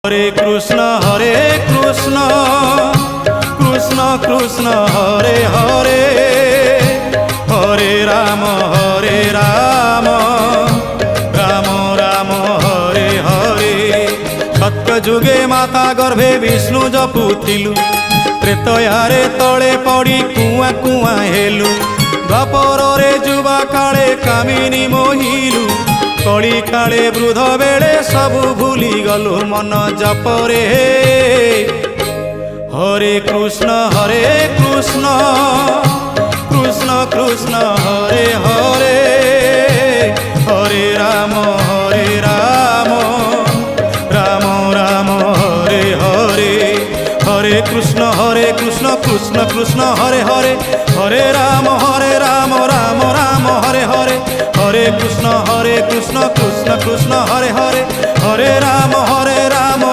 হরে কৃষ্ণ কৃষ্ণ কৃষ্ণ হরে হরে, হরে রাম রাম রাম হরে হরে। সত্য যুগে মাতা গর্ভে বিষ্ণু জপুଥିଲୁ, ତ୍ରେତୟାରେ ତଳେ ପଡ଼ି କୁଆଁ କୁଆଁ ହେଲୁ। ଦ୍ୱାପରରେ ଯୁବା କାଳେ କାମିନୀ ମୋହିଲୁ, କଳି କାଳେ ବୃଦ୍ଧ ବେଳେ ସବୁ ଭୁଲି ଗଲୁ ମନ ଜପରେ। ହରେ କୃଷ୍ଣ କୃଷ୍ଣ କୃଷ୍ଣ ହରେ ହରେ, ହରେ ରାମ ରାମ ରାମ ହରେ ହରେ। হরে কৃষ্ণ কৃষ্ণ কৃষ্ণ হরে হরে, হরে রাম রাম রাম হরে হরে। হরে কৃষ্ণ কৃষ্ণ কৃষ্ণ হরে হরে, হরে রাম রাম